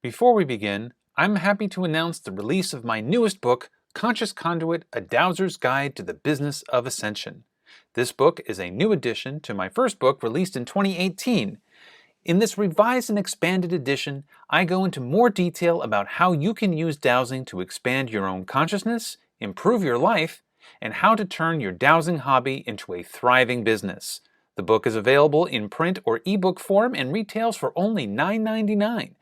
Before we begin, I'm happy to announce the release of my newest book, Conscious Conduit, A Dowser's Guide to the Business of Ascension. This book is a new addition to my first book released in 2018. In this revised and expanded edition, I go into more detail about how you can use dowsing to expand your own consciousness, improve your life, and how to turn your dowsing hobby into a thriving business. The book is available in print or ebook form and retails for only $9.99.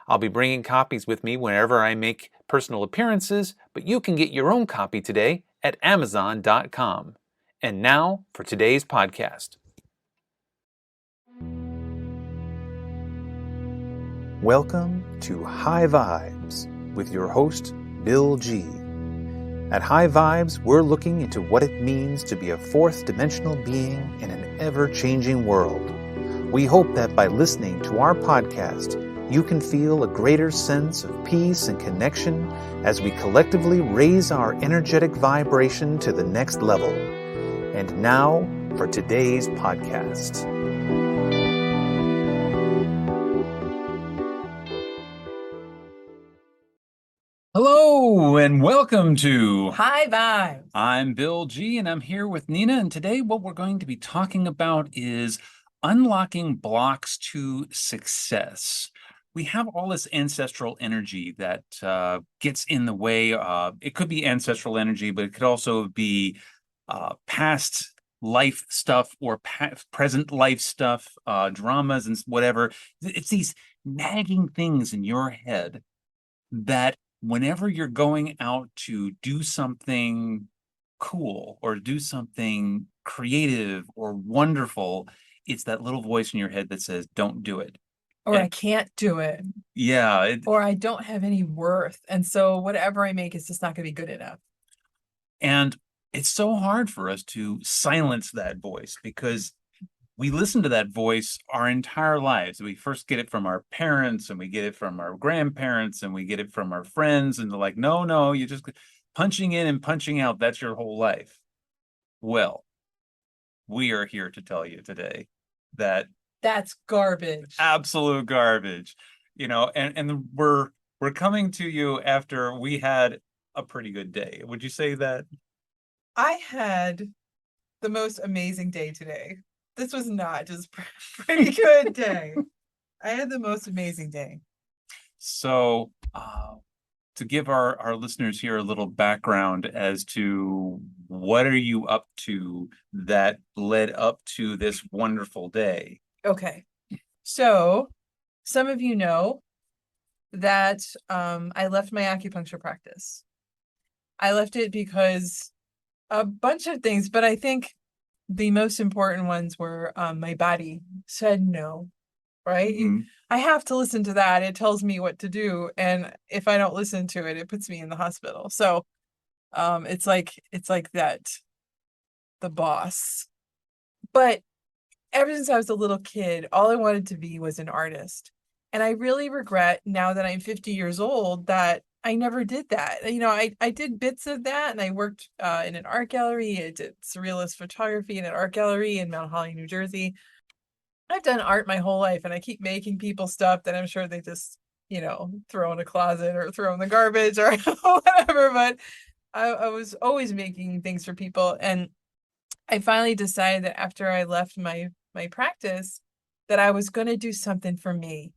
I'll be bringing copies with me whenever I make personal appearances, but you can get your own copy today at Amazon.com. And now for today's podcast. Welcome to High Vibes with your host, Bill G. At High Vibes, we're looking into what it means to be a fourth dimensional being in an ever-changing world. We hope that by listening to our podcast, you can feel a greater sense of peace and connection as we collectively raise our energetic vibration to the next level. And now for today's podcast. Hello and welcome to High Vibes. I'm Bill G and I'm here with Nina, and today what we're going to be talking about is unlocking blocks to success. We have all this ancestral energy that gets in the way. It could be ancestral energy, but it could also be past life stuff or present life stuff, dramas and whatever. It's these nagging things in your head that whenever you're going out to do something cool or do something creative or wonderful, it's that little voice in your head that says, don't do it. Or I can't do it. Yeah. Or I don't have any worth. And so whatever I make is just not going to be good enough. And it's so hard for us to silence that voice because we listen to that voice our entire lives. We first get it from our parents, and we get it from our grandparents, and we get it from our friends, and they're like, no, you just punching in and punching out, that's your whole life. Well, we are here to tell you today that that's garbage. Absolute garbage. You know, and we're coming to you after we had a pretty good day. Would you say that? I had the most amazing day today. This was not just pretty good day. I had the most amazing day. So, to give our listeners here a little background as to what are you up to that led up to this wonderful day? Okay. So, some of you know that I left my acupuncture practice. I left it because a bunch of things, but I think the most important ones were my body said no, right? Mm-hmm. I have to listen to that. It tells me what to do. And if I don't listen to it, it puts me in the hospital. So it's like that, the boss. But ever since I was a little kid, all I wanted to be was an artist. And I really regret now that I'm 50 years old that I never did that. You know, I did bits of that, and I worked in an art gallery. I did surrealist photography in an art gallery in Mount Holly, New Jersey. I've done art my whole life, and I keep making people stuff that I'm sure they just, throw in a closet or throw in the garbage or whatever. But I was always making things for people. And I finally decided that after I left my practice, that I was going to do something for me,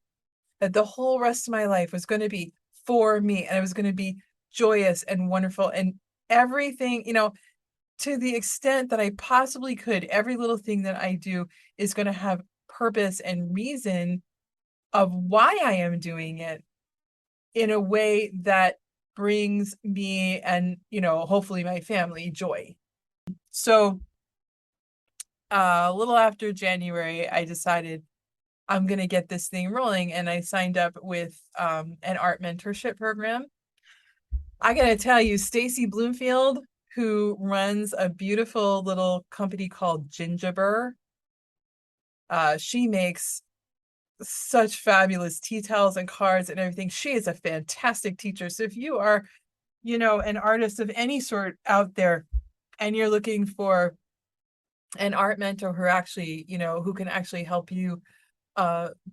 that the whole rest of my life was going to be for me, and it was going to be joyous and wonderful, and everything, to the extent that I possibly could, every little thing that I do is going to have purpose and reason of why I am doing it in a way that brings me and, hopefully my family joy. So a little after January, I decided I'm going to get this thing rolling, and I signed up with an art mentorship program. I got to tell you, Stacy Bloomfield, who runs a beautiful little company called Gingerbur, she makes such fabulous tea towels and cards and everything. She is a fantastic teacher. So if you are, an artist of any sort out there, and you're looking for an art mentor who actually, who can actually help you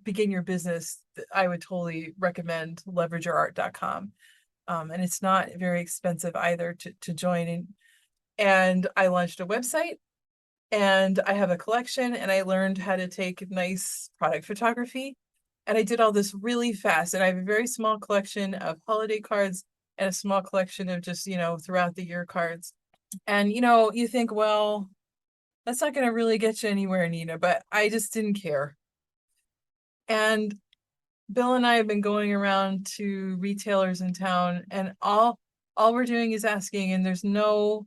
begin your business, I would totally recommend leverageyourart.com. And it's not very expensive either to join. And I launched a website, and I have a collection, and I learned how to take nice product photography. And I did all this really fast. And I have a very small collection of holiday cards and a small collection of just, throughout the year cards. And, you think, well, that's not going to really get you anywhere, Nina, but I just didn't care. And Bill and I have been going around to retailers in town, and all we're doing is asking, and there's no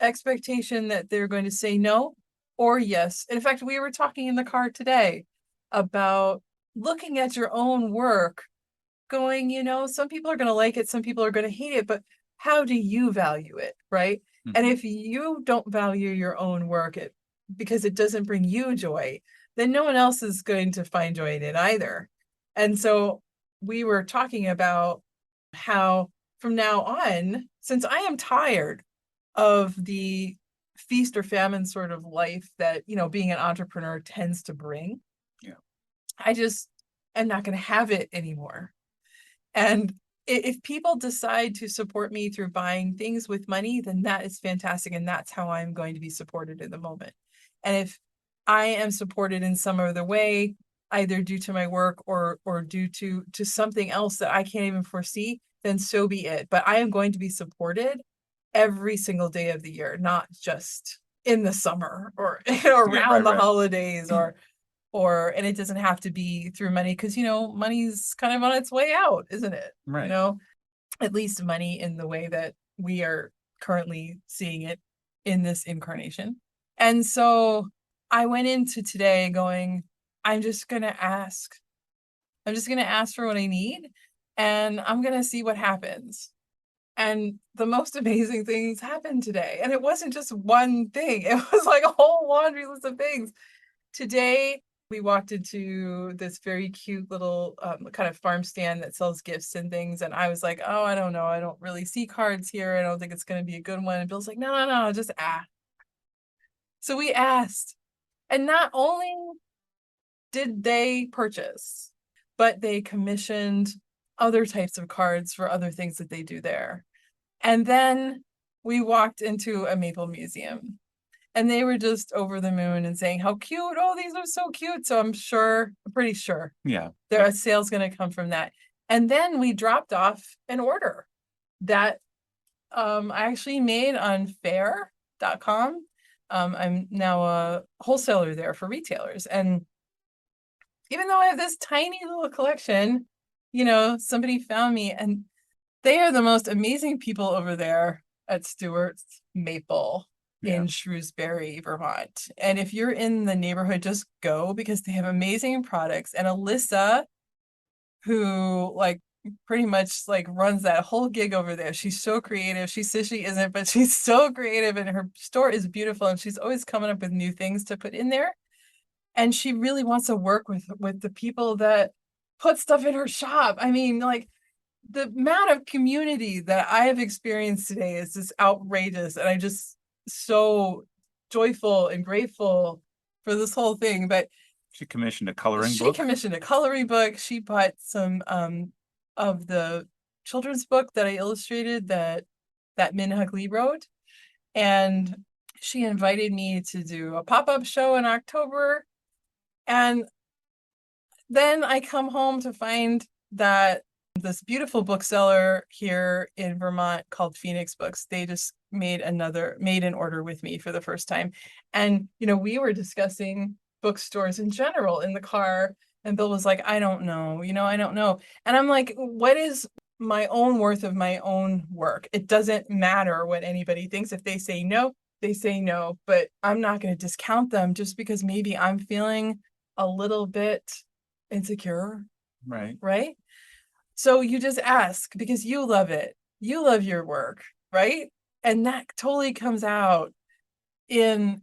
expectation that they're going to say no or yes. In fact, we were talking in the car today about looking at your own work, going, some people are going to like it, some people are going to hate it, but how do you value it, right? And if you don't value your own work because it doesn't bring you joy, then no one else is going to find joy in it either. And so we were talking about how from now on, since I am tired of the feast or famine sort of life that, being an entrepreneur tends to bring, Yeah. I just am not going to have it anymore. And if people decide to support me through buying things with money, then that is fantastic. And that's how I'm going to be supported in the moment. And if I am supported in some other way, either due to my work or due to something else that I can't even foresee, then so be it. But I am going to be supported every single day of the year, not just in the summer or around the holidays and it doesn't have to be through money, because money's kind of on its way out, isn't it? Right. At least money in the way that we are currently seeing it in this incarnation. And so I went into today going, I'm just going to ask for what I need, and I'm going to see what happens. And the most amazing things happened today. And it wasn't just one thing. It was like a whole laundry list of things. Today, we walked into this very cute little kind of farm stand that sells gifts and things. And I was like, oh, I don't know. I don't really see cards here. I don't think it's going to be a good one. And Bill's like, no, just ask. So we asked. And not only did they purchase, but they commissioned other types of cards for other things that they do there. And then we walked into a maple museum, and they were just over the moon and saying how cute. Oh, these are so cute. So I'm pretty sure. Yeah. A sale's going to come from that. And then we dropped off an order that I actually made on faire.com. I'm now a wholesaler there for retailers. And even though I have this tiny little collection, somebody found me, and they are the most amazing people over there at Stewart's Maple in Shrewsbury, Vermont. And if you're in the neighborhood, just go, because they have amazing products. And Alyssa, who pretty much runs that whole gig over there, she's so creative. She says she isn't, but she's so creative, and her store is beautiful, and she's always coming up with new things to put in there. And she really wants to work with the people that put stuff in her shop. I mean, the amount of community that I have experienced today is just outrageous. And I'm just so joyful and grateful for this whole thing. But she commissioned a coloring book. She bought some of the children's book that I illustrated that Minhag Lee wrote. And she invited me to do a pop-up show in October. And then I come home to find that this beautiful bookseller here in Vermont called Phoenix Books, they just made an order with me for the first time. And, we were discussing bookstores in general in the car, and Bill was like, I don't know. And I'm like, what is my own worth of my own work? It doesn't matter what anybody thinks. If they say no, they say no, but I'm not going to discount them just because maybe I'm feeling a little bit insecure. Right. So you just ask because you love it. You love your work, right? And that totally comes out in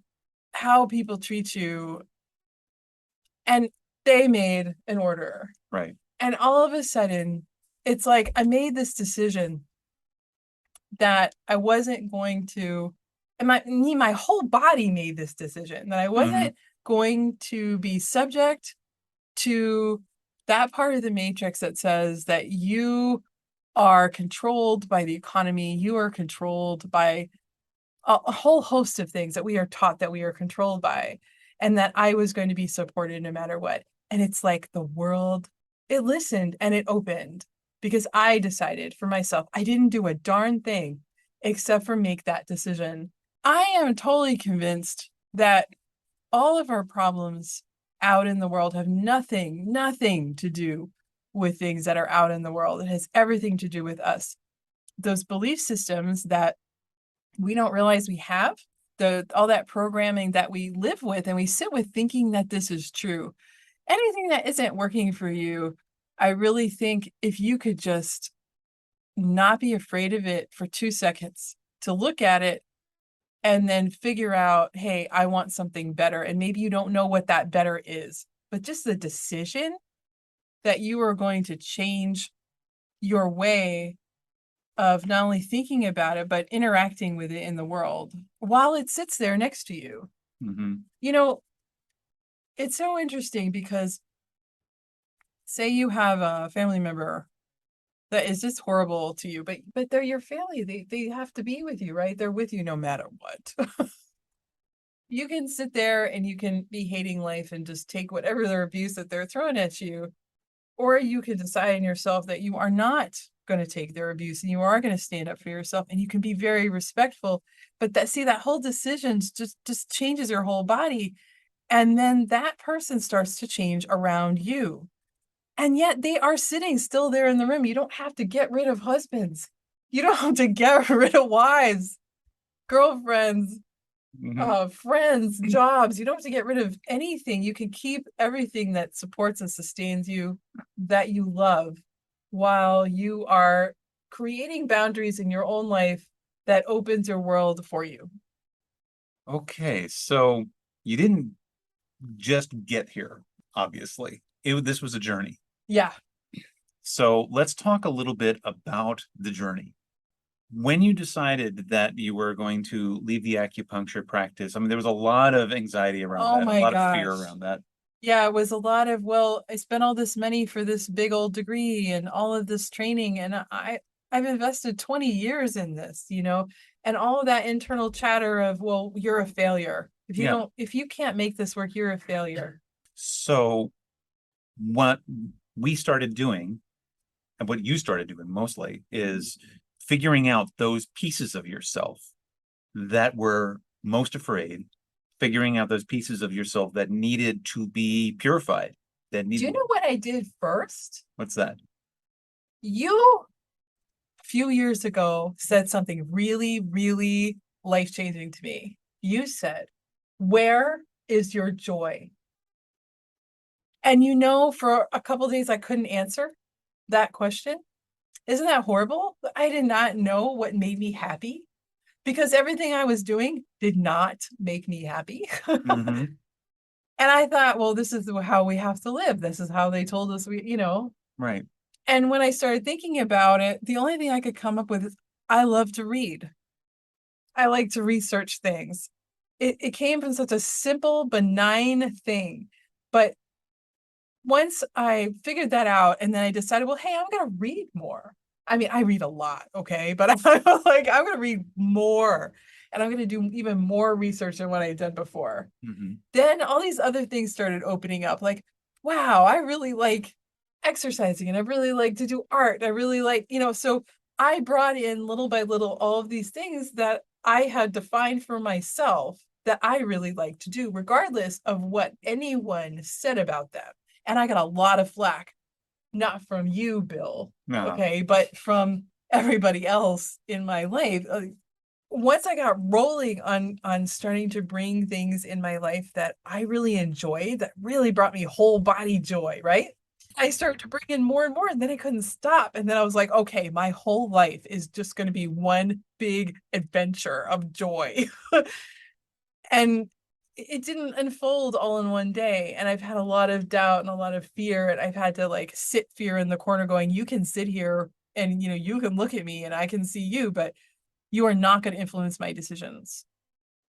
how people treat you. And they made an order. Right. And all of a sudden, it's like I made this decision that I wasn't going to, and my whole body made this decision that I wasn't going to be subject to that part of the matrix that says that you are controlled by the economy, you are controlled by a whole host of things that we are taught that we are controlled by, and that I was going to be supported no matter what. And it's like the world, it listened and it opened because I decided for myself. I didn't do a darn thing except for make that decision. I am totally convinced that all of our problems out in the world have nothing to do with things that are out in the world. It has everything to do with us. Those belief systems that we don't realize we have, all that programming that we live with and we sit with thinking that this is true. Anything that isn't working for you, I really think if you could just not be afraid of it for 2 seconds, to look at it and then figure out, hey, I want something better. And maybe you don't know what that better is, but just the decision that you are going to change your way of not only thinking about it, but interacting with it in the world while it sits there next to you. Mm-hmm. You know, it's so interesting because say you have a family member that is just horrible to you, but they're your family. They have to be with you, right? They're with you no matter what. You can sit there and you can be hating life and just take whatever their abuse that they're throwing at you, or you can decide in yourself that you are not going to take their abuse and you are going to stand up for yourself and you can be very respectful. But that whole decision just changes your whole body. And then that person starts to change around you. And yet they are sitting still there in the room. You don't have to get rid of husbands. You don't have to get rid of wives, girlfriends, Mm-hmm. friends, jobs. You don't have to get rid of anything. You can keep everything that supports and sustains you, that you love, while you are creating boundaries in your own life that opens your world for you. Okay, so you didn't just get here, obviously. This was a journey. Yeah. So let's talk a little bit about the journey. When you decided that you were going to leave the acupuncture practice, I mean, there was a lot of anxiety around Oh that, a my lot of fear gosh. around that. Yeah, it was a lot of, well, I spent all this money for this big old degree and all of this training, and I've invested 20 years in this, and all of that internal chatter of, well, you're a failure. Yeah. If you can't make this work, you're a failure. So what we started doing, and what you started doing mostly, is figuring out those pieces of yourself that were most afraid, figuring out those pieces of yourself that needed to be purified, that Do you needed, know what I did first? what's that? You, a few years ago, said something really life-changing to me. You said, "Where is your joy?" And for a couple of days, I couldn't answer that question. Isn't that horrible? I did not know what made me happy because everything I was doing did not make me happy. Mm-hmm. And I thought, well, this is how we have to live. This is how they told us we. Right. And when I started thinking about it, the only thing I could come up with is I love to read. I like to research things. It came from such a simple, benign thing. But once I figured that out and then I decided, well, hey, I'm going to read more. I mean, I read a lot, okay? But I'm like, I'm going to read more and I'm going to do even more research than what I had done before. Mm-hmm. Then all these other things started opening up like, wow, I really like exercising and I really like to do art. I really so I brought in little by little all of these things that I had defined for myself that I really like to do, regardless of what anyone said about them. And I got a lot of flack, not from you, Bill, Uh-huh. okay, but from everybody else in my life. Once I got rolling on starting to bring things in my life that I really enjoyed, that really brought me whole body joy, right? I started to bring in more and more, and then I couldn't stop. And then I was like, okay, my whole life is just going to be one big adventure of joy. And it didn't unfold all in one day. And I've had a lot of doubt and a lot of fear. And I've had to like sit fear in the corner going, you can sit here and you can look at me and I can see you, but you are not going to influence my decisions.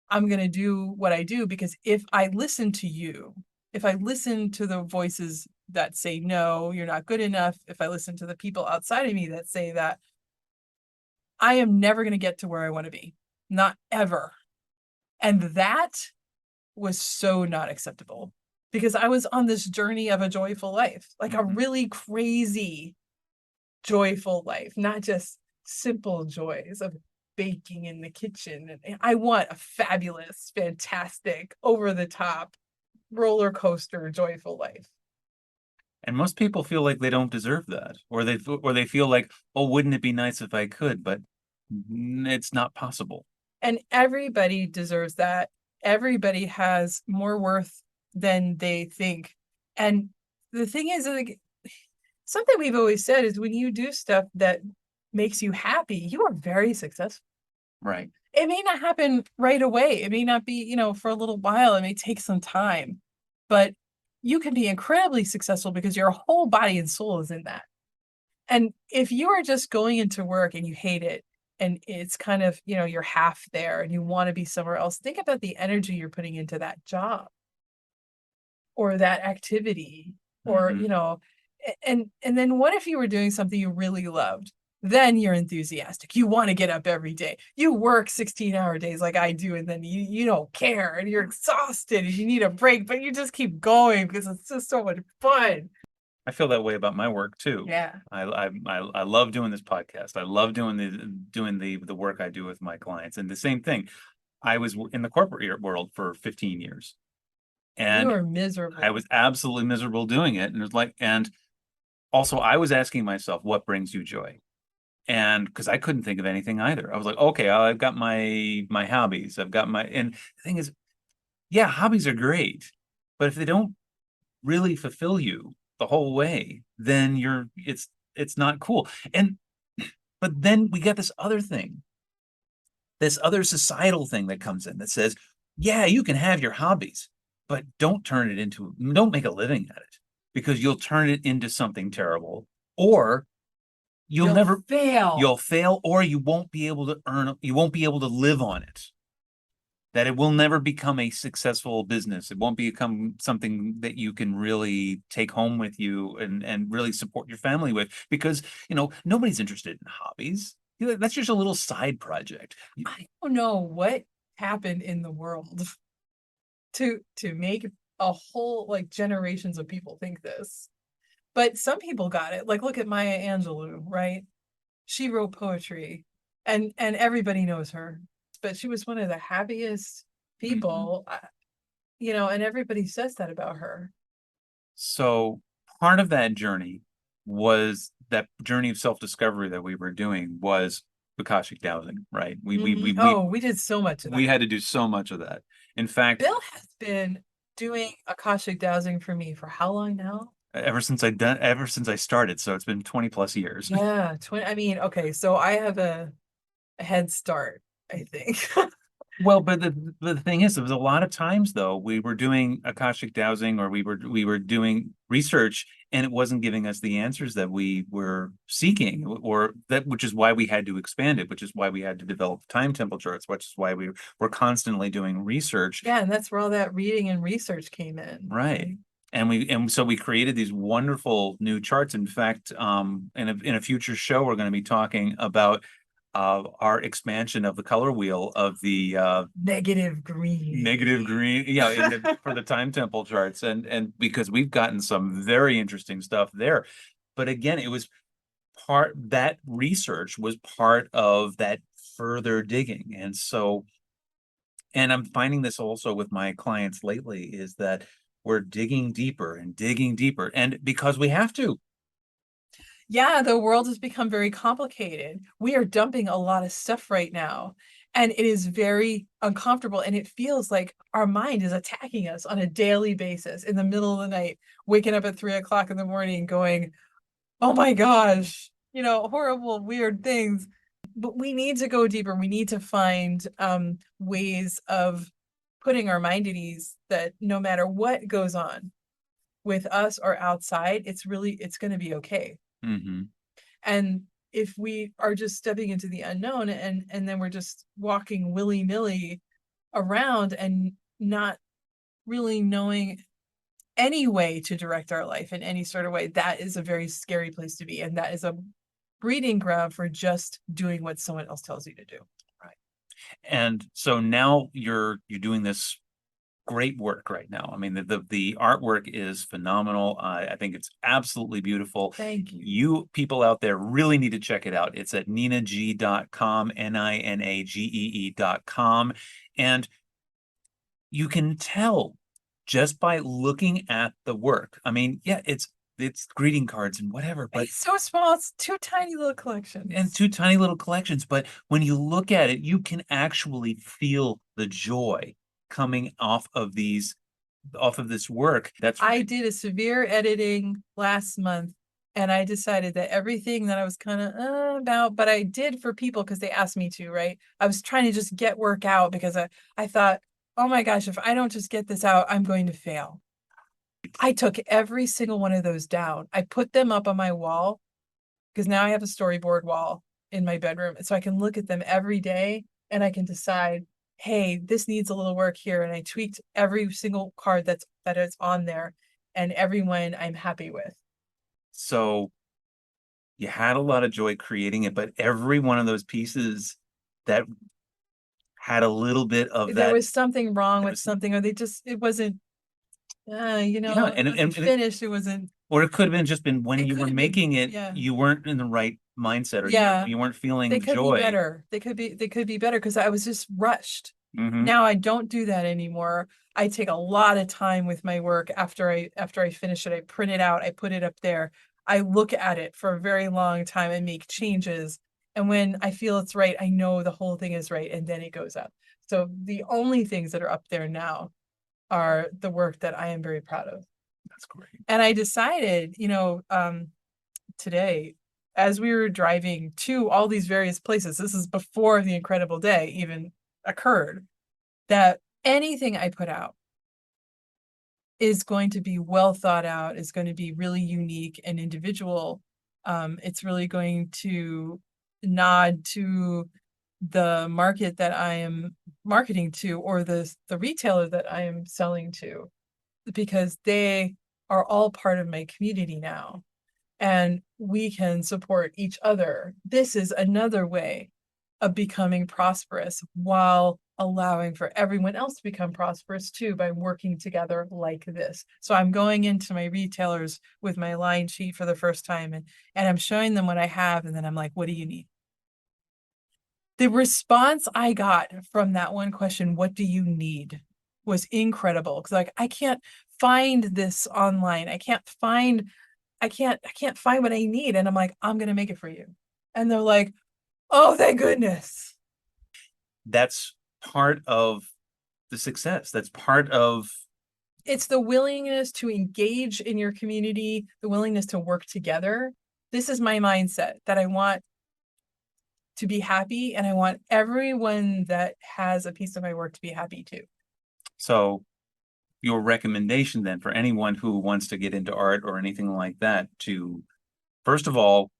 I'm going to do what I do because if I listen to you, if I listen to the voices that say, no, you're not good enough, if I listen to the people outside of me that say that, I am never going to get to where I want to be. Not ever. And that was so not acceptable because I was on this journey of a joyful life, like a really crazy, joyful life, not just simple joys of baking in the kitchen. And I want a fabulous, fantastic, over the top, roller coaster, joyful life. And most people feel like they don't deserve that, or they feel like, oh, wouldn't it be nice if I could? But it's not possible. And everybody deserves that. Everybody has more worth than they think. And the thing is, like, something we've always said is when you do stuff that makes you happy, you are very successful. Right. It may not happen right away. It may not be, for a little while. It may take some time, but you can be incredibly successful because your whole body and soul is in that. And if you are just going into work and you hate it, and it's kind of, you're half there and you want to be somewhere else, think about the energy you're putting into that job or that activity or, Hmm. and then what if you were doing something you really loved? Then you're enthusiastic. You want to get up every day. You work 16-hour days like I do, and then you don't care and you're exhausted and you need a break, but you just keep going because it's just so much fun. I feel that way about my work too. Yeah. I love doing this podcast. I love doing the work I do with my clients. And the same thing. I was in the corporate world for 15 years, You and are I miserable. was absolutely miserable doing it. And it was like, and also I was asking myself, what brings you joy? And because I couldn't think of anything either. I was like, okay, I've got my hobbies. I've got my, and the thing is, yeah, hobbies are great, but if they don't really fulfill you the whole way, then it's not cool. And but then we get this other societal thing that comes in that says, yeah, you can have your hobbies, but don't make a living at it because you'll turn it into something terrible, or you'll You'll never fail. you'll fail, or you won't be able to live on it. That it will never become a successful business. It won't become something that you can really take home with you and really support your family with because, nobody's interested in hobbies. That's just a little side project. I don't know what happened in the world to make a whole, like, generations of people think this. But some people got it. Like, look at Maya Angelou, right? She wrote poetry and everybody knows her. But she was one of the happiest Mhm. people, and everybody says that about her. So part of that journey was that journey of self-discovery that we were doing was Akashic dowsing, right? Oh, we did so much of We that. had to do so much of that. In fact, Bill has been doing Akashic dowsing for me for how long now? ever since I started, so it's been 20 plus years. Yeah, 20. I mean, okay, so I have a head start, I think. Well, but the thing is, there was a lot of times though we were doing Akashic dowsing or we were doing research and it wasn't giving us the answers that we were seeking, or that which is why we had to expand it, which is why we had to develop time temple charts, which is why we were constantly doing research. Yeah, and that's where all that reading and research came in, Right. right? And so we created these wonderful new charts. In fact, in a future show, we're going to be talking about our expansion of the color wheel of the Negative green. negative green, for the time temple charts, and because we've gotten some very interesting stuff there. But again, it was part that research was part of that further digging, and I'm finding this also with my clients lately is that we're digging deeper and digging deeper, and because we have to. Yeah, the world has become very complicated. We are dumping a lot of stuff right now, and it is very uncomfortable. And it feels like our mind is attacking us on a daily basis in the middle of the night, waking up at 3 o'clock in the morning going, oh my gosh, horrible, weird things. But we need to go deeper. We need to find ways of putting our mind at ease that no matter what goes on with us or outside, it's going to be okay. Hmm. And if we are just stepping into the unknown and then we're just walking willy-nilly around and not really knowing any way to direct our life in any sort of way, that is a very scary place to be. And that is a breeding ground for just doing what someone else tells you to do. Right. And so now you're doing this great work right now. I mean, the artwork is phenomenal. I think it's absolutely beautiful. Thank you. You people out there really need to check it out. It's at ninagee.com, ninagee.com. And you can tell just by looking at the work. I mean, yeah, it's greeting cards and whatever, but It's so small. It's two tiny little collections. and two tiny little collections. But when you look at it, you can actually feel the joy coming off of this work. I did a severe editing last month, and I decided that everything that I was kind of about, but I did for people because they asked me to, right? I was trying to just get work out because I thought, oh my gosh, if I don't just get this out, I'm going to fail. I took every single one of those down. I put them up on my wall because now I have a storyboard wall in my bedroom. So I can look at them every day and I can decide, hey, this needs a little work here. And I tweaked every single card that is on there, and everyone I'm happy with. So you had a lot of joy creating it, but every one of those pieces that had a little bit of There that. was something wrong there with was- something, or it wasn't, Yeah, it wasn't finished. It wasn't. or it could have been just been when It you could were have been, making it, yeah. you weren't in the right mindset, or Yeah. you weren't feeling They the could be joy. better. They could be better because I was just rushed. Mhm. Now I don't do that anymore. I take a lot of time with my work after I finish it. I print it out, I put it up there. I look at it for a very long time and make changes. And when I feel it's right, I know the whole thing is right, and then it goes up. So the only things that are up there now are the work that I am very proud of. That's great. And I decided, today, as we were driving to all these various places, this is before the incredible day even occurred, that anything I put out is going to be well thought out, is going to be really unique and individual. It's really going to nod to the market that I am marketing to, or the retailer that I am selling to, because they are all part of my community now, and we can support each other. This is another way of becoming prosperous while allowing for everyone else to become prosperous too, by working together like this. So I'm going into my retailers with my line sheet for the first time, and I'm showing them what I have, and then I'm like, what do you need? The response I got from that one question, what do you need, was incredible. Because like, I can't find this online. I can't find what I need. And I'm like, I'm gonna make it for you. And they're like, oh, thank goodness. That's part of the success. That's part of It's the willingness to engage in your community, the willingness to work together. This is my mindset, that I want to be happy, and I want everyone that has a piece of my work to be happy too. So your recommendation then for anyone who wants to get into art or anything like that, to first of all,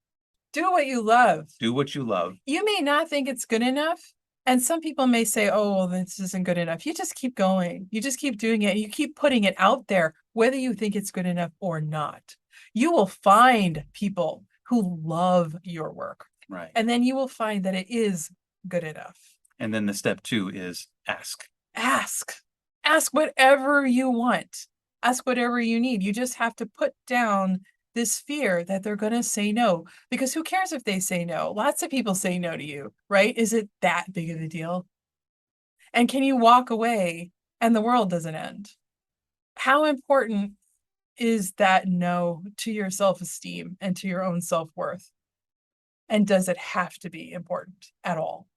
Do what you love. do what you love. You may not think it's good enough. And some people may say, oh, well, this isn't good enough. You just keep going. You just keep doing it. You keep putting it out there, whether you think it's good enough or not. You will find people who love your work. Right. And then you will find that it is good enough. And then the step 2 is ask. Ask. Ask whatever you want. Ask whatever you need. You just have to put down this fear that they're going to say no, because who cares if they say no? Lots of people say no to you, right? Is it that big of a deal? And can you walk away and the world doesn't end? How important is that no to your self-esteem and to your own self-worth? And does it have to be important at all?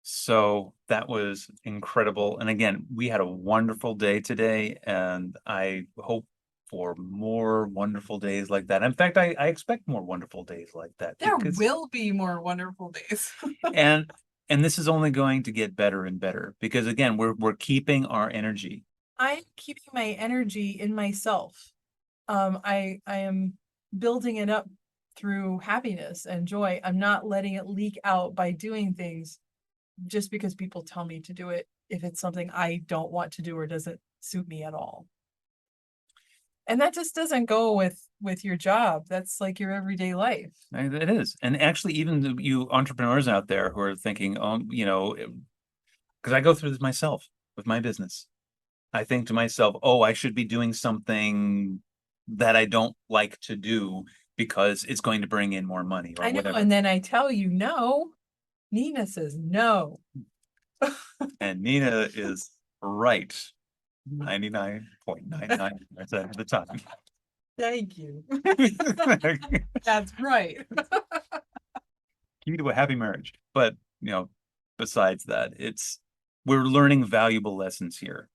So that was incredible. And again, we had a wonderful day today, and I hope for more wonderful days like that. In fact, I expect more wonderful days like that. There because- will be more wonderful days. and this is only going to get better and better, because again, we're keeping our energy. I'm keeping my energy in myself. I am building it up through happiness and joy. I'm not letting it leak out by doing things just because people tell me to do it, if it's something I don't want to do or doesn't suit me at all. And that just doesn't go with your job. That's like your everyday life. It is. And actually, even you entrepreneurs out there who are thinking, because I go through this myself with my business. I think to myself, oh, I should be doing something that I don't like to do because it's going to bring in more money or I know, whatever. and then I tell you no. Nina says no. And Nina is right 99.99% of the time. Thank you. That's right. Key to a happy marriage. But, besides that, we're learning valuable lessons here.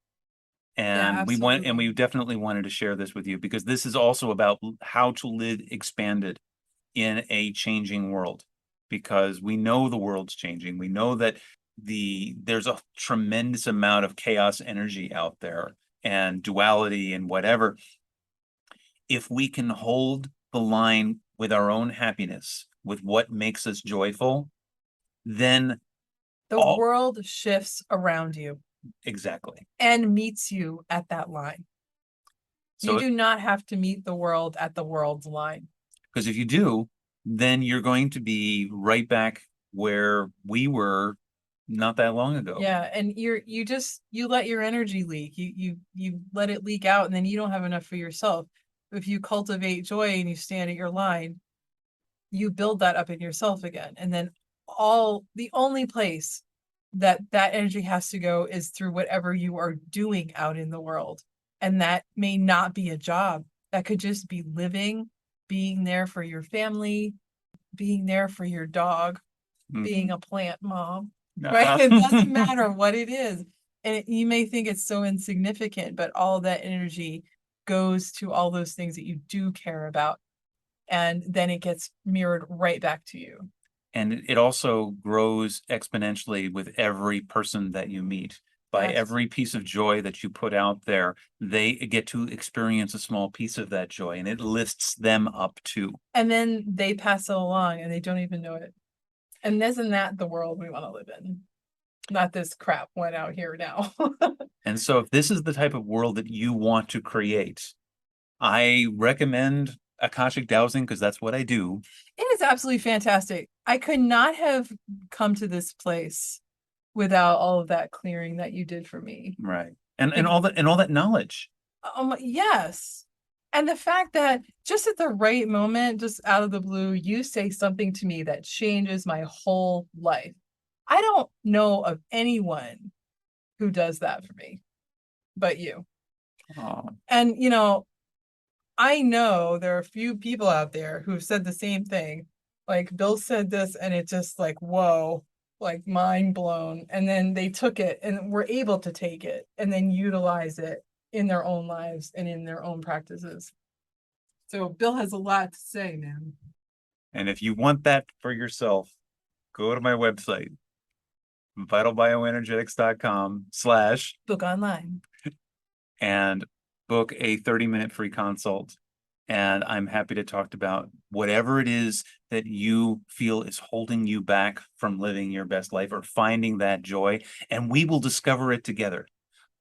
And we absolutely. definitely wanted to share this with you because this is also about how to live expanded in a changing world, because we know the world's changing. We know that there's a tremendous amount of chaos energy out there and duality and whatever. If we can hold the line with our own happiness, with what makes us joyful, then The world shifts around you exactly. and meets you at that line. So you do not have to meet the world at the world's line. Because if you do, then you're going to be right back where we were not that long ago. Yeah, and you let your energy leak. You let it leak out, and then you don't have enough for yourself. If you cultivate joy and you stand at your line, you build that up in yourself again, and then the only place that energy has to go is through whatever you are doing out in the world. And that may not be a job. That could just be living, being there for your family, being there for your dog, being a plant mom, right? It doesn't matter what it is. And you may think it's so insignificant, but all that energy goes to all those things that you do care about. And then it gets mirrored right back to you. And it also grows exponentially with every person that you meet. By every piece of joy that you put out there, they get to experience a small piece of that joy, and it lifts them up too. And then they pass it along and they don't even know it. And isn't that the world we want to live in? Not this crap one out here now. And so if this is the type of world that you want to create, I recommend Akashic dowsing, because that's what I do. It is absolutely fantastic. I could not have come to this place without all of that clearing that you did for me. Right. And all that knowledge. Yes. And the fact that just at the right moment, just out of the blue, you say something to me that changes my whole life. I don't know of anyone who does that for me, but you. Oh. And, I know there are a few people out there who've said the same thing. Like Bill said this and it's just like, whoa, like mind blown. And then they took it and were able to take it and then utilize it in their own lives and in their own practices. So Bill has a lot to say, man. And if you want that for yourself, go to my website, vitalbioenergetics.com/ book online, and book a 30-minute free consult. And I'm happy to talk about whatever it is that you feel is holding you back from living your best life or finding that joy. And we will discover it together.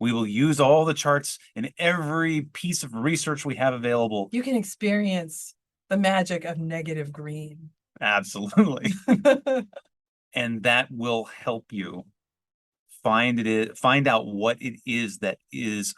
We will use all the charts and every piece of research we have available. You can experience the magic of negative green. Absolutely. And that will help you find out what it is that is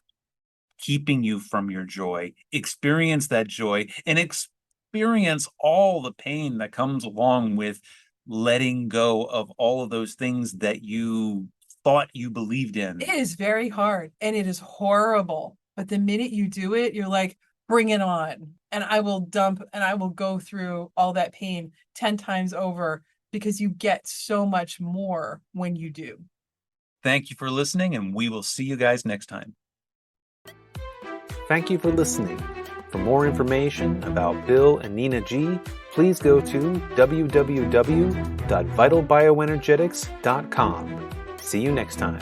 keeping you from your joy, experience that joy, and experience all the pain that comes along with letting go of all of those things that you thought you believed in. It is very hard and it is horrible. But the minute you do it, you're like, bring it on. And I will dump and I will go through all that pain 10 times over because you get so much more when you do. Thank you for listening, and we will see you guys next time. Thank you for listening. For more information about Bill and Nina G, please go to www.vitalbioenergetics.com. See you next time.